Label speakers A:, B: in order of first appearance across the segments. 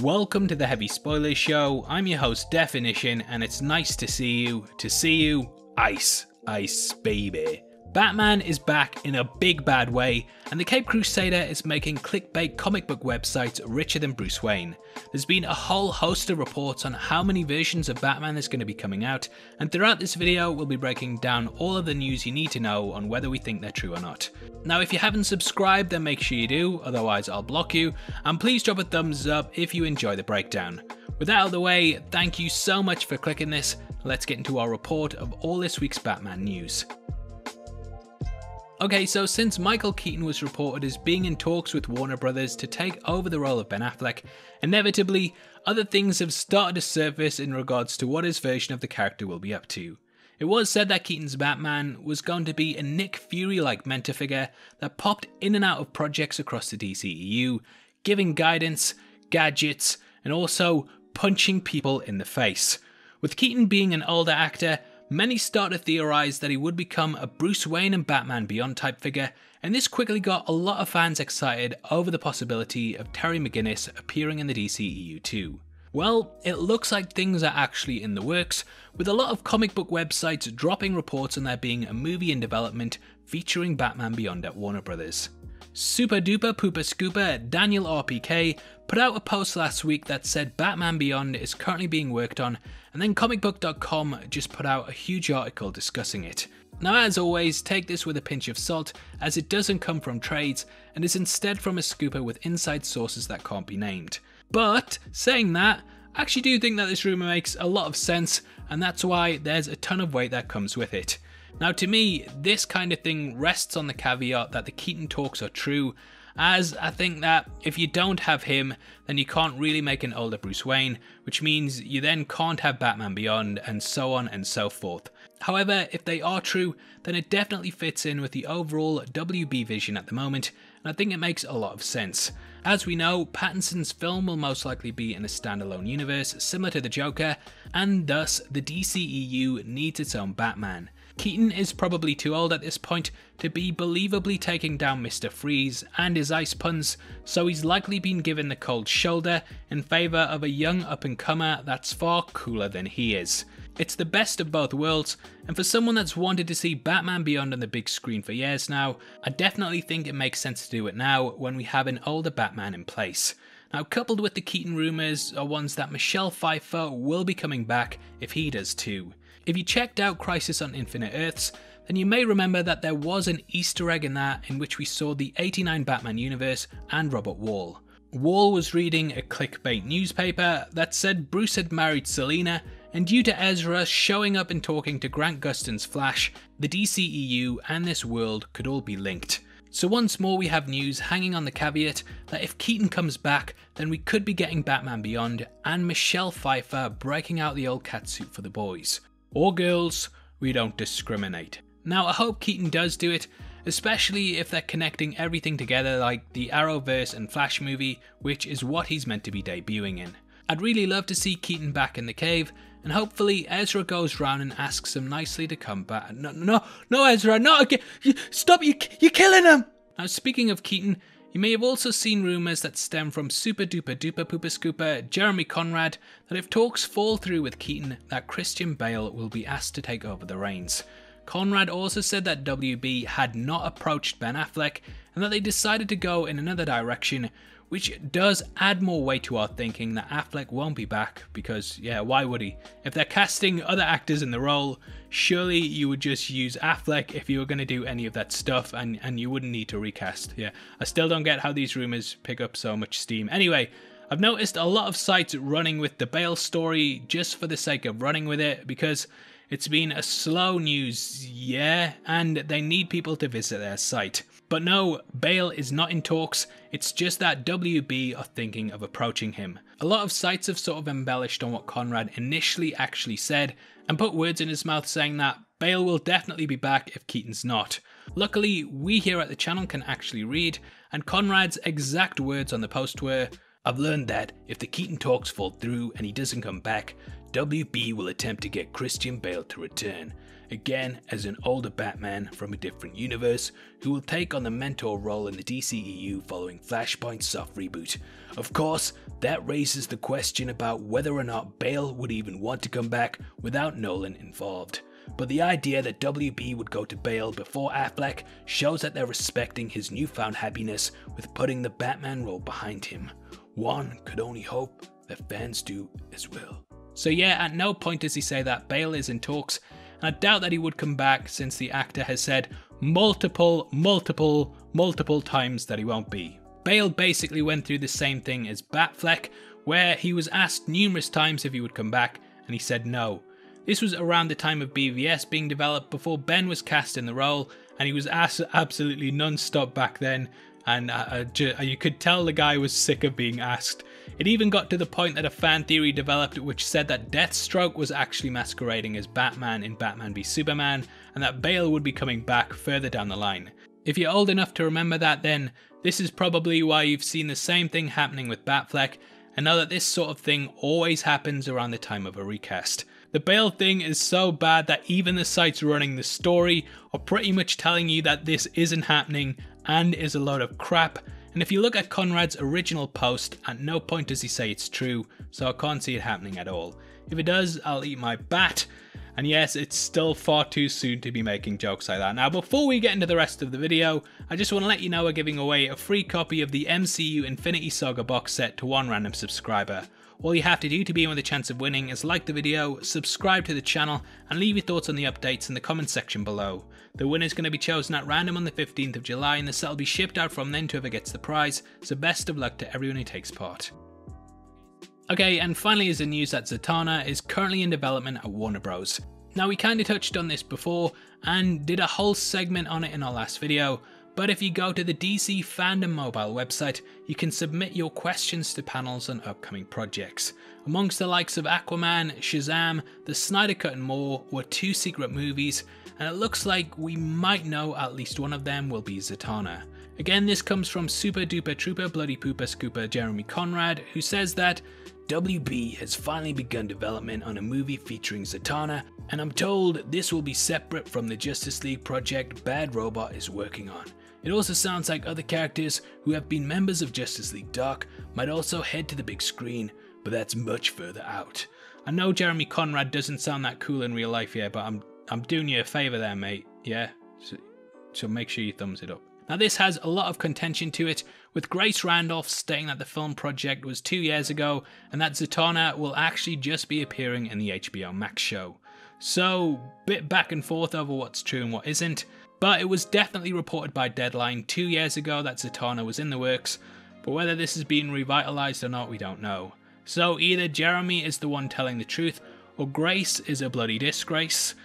A: Welcome to the Heavy Spoilers Show. I'm your host Definition, and it's nice to see you. Ice baby. Batman is back in a big bad way, and the Cape Crusader is making clickbait comic book websites richer than Bruce Wayne. There's been a whole host of reports on how many versions of Batman is going to be coming out, and throughout this video we'll be breaking down all of the news you need to know on whether we think they're true or not. Now if you haven't subscribed, then make sure you do, otherwise I'll block you, and please drop a thumbs up if you enjoy the breakdown. With that out of the way, thank you so much for clicking this. Let's get into our report of all this week's Batman news. Okay, so since Michael Keaton was reported as being in talks with Warner Brothers to take over the role of Ben Affleck, inevitably, other things have started to surface in regards to what his version of the character will be up to. It was said that Keaton's Batman was going to be a Nick Fury-like mentor figure that popped in and out of projects across the DCEU, giving guidance, gadgets, and also punching people in the face. With Keaton being an older actor, many started to theorise that he would become a Bruce Wayne and Batman Beyond type figure, and this quickly got a lot of fans excited over the possibility of Terry McGinnis appearing in the DCEU too. Well, it looks like things are actually in the works, with a lot of comic book websites dropping reports on there being a movie in development featuring Batman Beyond at Warner Brothers. Super duper pooper scooper Daniel RPK put out a post last week that said Batman Beyond is currently being worked on, and then comicbook.com just put out a huge article discussing it. Now as always, take this with a pinch of salt, as it doesn't come from trades and is instead from a scooper with inside sources that can't be named. But saying that, I actually do think that this rumour makes a lot of sense, and that's why there's a ton of weight that comes with it. Now to me, this kind of thing rests on the caveat that the Keaton talks are true, as I think that if you don't have him, then you can't really make an older Bruce Wayne, which means you then can't have Batman Beyond, and so on and so forth. However, if they are true, then it definitely fits in with the overall WB vision at the moment, and I think it makes a lot of sense. As we know, Pattinson's film will most likely be in a standalone universe similar to the Joker, and thus the DCEU needs its own Batman. Keaton is probably too old at this point to be believably taking down Mr. Freeze and his ice puns, so he's likely been given the cold shoulder in favour of a young up-and-comer that's far cooler than he is. It's the best of both worlds, and for someone that's wanted to see Batman Beyond on the big screen for years now, I definitely think it makes sense to do it now when we have an older Batman in place. Now coupled with the Keaton rumours are ones that Michelle Pfeiffer will be coming back if he does too. If you checked out Crisis on Infinite Earths, then you may remember that there was an Easter egg in that in which we saw the '89 Batman universe and Robert Wall. Wall was reading a clickbait newspaper that said Bruce had married Selina, and due to Ezra showing up and talking to Grant Gustin's Flash, the DCEU and this world could all be linked. So once more we have news hanging on the caveat that if Keaton comes back, then we could be getting Batman Beyond and Michelle Pfeiffer breaking out the old catsuit for the boys. Or girls, we don't discriminate. Now I hope Keaton does do it, especially if they're connecting everything together like the Arrowverse and Flash movie, which is what he's meant to be debuting in. I'd really love to see Keaton back in the cave, and hopefully Ezra goes round and asks him nicely to come back. No Ezra, not again! Stop, you're killing him! Now speaking of Keaton, you may have also seen rumours that stem from super duper duper pooper scooper Jeremy Conrad that if talks fall through with Keaton, that Christian Bale will be asked to take over the reins. Conrad also said that WB had not approached Ben Affleck and that they decided to go in another direction, which does add more weight to our thinking that Affleck won't be back because, yeah, why would he? If they're casting other actors in the role, surely you would just use Affleck if you were going to do any of that stuff and you wouldn't need to recast. Yeah, I still don't get how these rumours pick up so much steam. Anyway, I've noticed a lot of sites running with the Bale story just for the sake of running with it because it's been a slow news, yeah, and they need people to visit their site. But no, Bale is not in talks, it's just that WB are thinking of approaching him. A lot of sites have sort of embellished on what Conrad initially actually said and put words in his mouth saying that Bale will definitely be back if Keaton's not. Luckily, we here at the channel can actually read, and Conrad's exact words on the post were, "I've learned that if the Keaton talks fall through and he doesn't come back, WB will attempt to get Christian Bale to return. again as an older Batman from a different universe, who will take on the mentor role in the DCEU following Flashpoint's soft reboot. Of course, that raises the question about whether or not Bale would even want to come back without Nolan involved. But the idea that WB would go to Bale before Affleck shows that they're respecting his newfound happiness with putting the Batman role behind him. One could only hope that fans do as well. So yeah, at no point does he say that Bale is in talks, and I doubt that he would come back since the actor has said multiple times that he won't be. Bale basically went through the same thing as Batfleck, where he was asked numerous times if he would come back, and he said no. This was around the time of BVS being developed before Ben was cast in the role, and he was asked absolutely non-stop back then, and you could tell the guy was sick of being asked. It even got to the point that a fan theory developed which said that Deathstroke was actually masquerading as Batman in Batman v Superman, and that Bale would be coming back further down the line. If you're old enough to remember that, then this is probably why you've seen the same thing happening with Batfleck, and know that this sort of thing always happens around the time of a recast. The Bale thing is so bad that even the sites running the story are pretty much telling you that this isn't happening and is a load of crap. And if you look at Conrad's original post, at no point does he say it's true, so I can't see it happening at all. If it does, I'll eat my bat. And yes, it's still far too soon to be making jokes like that. Now, before we get into the rest of the video, I just want to let you know we're giving away a free copy of the MCU Infinity Saga box set to one random subscriber. All you have to do to be in with a chance of winning is like the video, subscribe to the channel, and leave your thoughts on the updates in the comment section below. The winner is going to be chosen at random on the 15th of July, and the set will be shipped out from then to whoever gets the prize, so best of luck to everyone who takes part. Okay, and finally is the news that Zatanna is currently in development at Warner Bros. Now, we kinda touched on this before, and did a whole segment on it in our last video, but if you go to the DC Fandom mobile website, you can submit your questions to panels on upcoming projects. Amongst the likes of Aquaman, Shazam, the Snyder Cut and more were 2 secret movies, and it looks like we might know at least one of them will be Zatanna. Again, this comes from Super Duper Trooper Bloody Pooper Scooper Jeremy Conrad, who says that WB has finally begun development on a movie featuring Zatanna, and I'm told this will be separate from the Justice League project Bad Robot is working on. It also sounds like other characters who have been members of Justice League Dark might also head to the big screen, but that's much further out. I know Jeremy Conrad doesn't sound that cool in real life yet, but I'm doing you a favour there, mate, yeah? So make sure you thumbs it up. Now, this has a lot of contention to it, with Grace Randolph stating that the film project was 2 years ago and that Zatanna will actually just be appearing in the HBO Max show. So, bit back and forth over what's true and what isn't, but it was definitely reported by Deadline 2 years ago that Zatanna was in the works, but whether this has been revitalised or not, we don't know. So either Jeremy is the one telling the truth, or Grace is a bloody disgrace.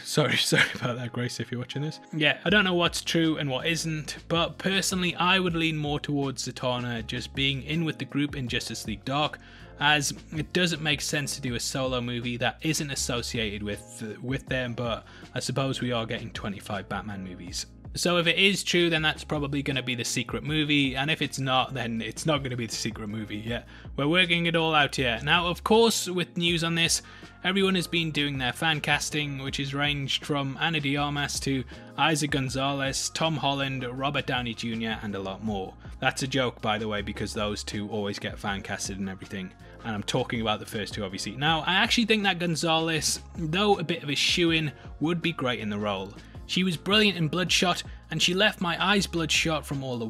A: Sorry about that, Grace, if you're watching this. Yeah, I don't know what's true and what isn't, but personally I would lean more towards Zatanna just being in with the group in Justice League Dark, as it doesn't make sense to do a solo movie that isn't associated with them, but I suppose we are getting 25 Batman movies. So if it is true, then that's probably going to be the secret movie, and if it's not, then it's not going to be the secret movie. Yeah, we're working it all out here. Now, of course, with news on this, everyone has been doing their fan casting, which has ranged from Ana de Armas to Isaac Gonzalez, Tom Holland, Robert Downey Jr., and a lot more. That's a joke, by the way, because those two always get fan casted and everything, and I'm talking about the first two, obviously. Now, I actually think that Gonzalez, though a bit of a shoo-in, would be great in the role. She was brilliant in Bloodshot, and she left my eyes bloodshot from all the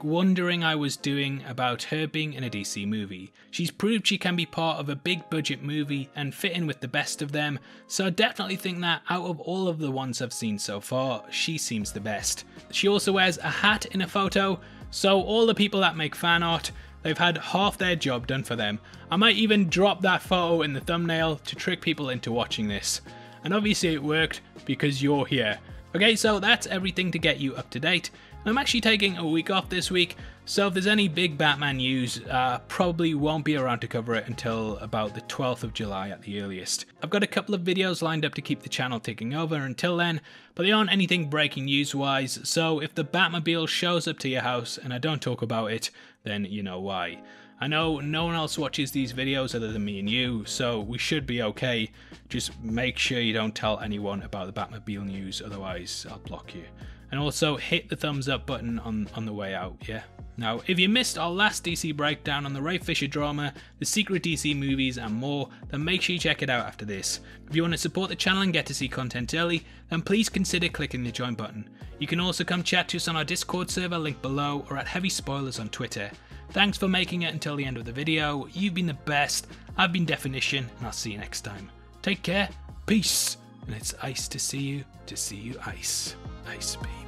A: wondering I was doing about her being in a DC movie. She's proved she can be part of a big budget movie and fit in with the best of them, so I definitely think that out of all of the ones I've seen so far, she seems the best. She also wears a hat in a photo, so all the people that make fan art, they've had half their job done for them. I might even drop that photo in the thumbnail to trick people into watching this. And obviously it worked because you're here. Okay, so that's everything to get you up to date. I'm actually taking a week off this week, so if there's any big Batman news, probably won't be around to cover it until about the 12th of July at the earliest. I've got a couple of videos lined up to keep the channel ticking over until then, but they aren't anything breaking news wise, so if the Batmobile shows up to your house and I don't talk about it, then you know why. I know no one else watches these videos other than me and you, so we should be okay. Just make sure you don't tell anyone about the Batmobile news, otherwise I'll block you. And also hit the thumbs up button on the way out, yeah? Now, if you missed our last DC breakdown on the Ray Fisher drama, the secret DC movies and more, then make sure you check it out after this. If you want to support the channel and get to see content early, then please consider clicking the join button. You can also come chat to us on our Discord server linked below or at Heavy Spoilers on Twitter. Thanks for making it until the end of the video. You've been the best, I've been Definition, and I'll see you next time. Take care, peace, and it's ice to see you ice. Ice, baby.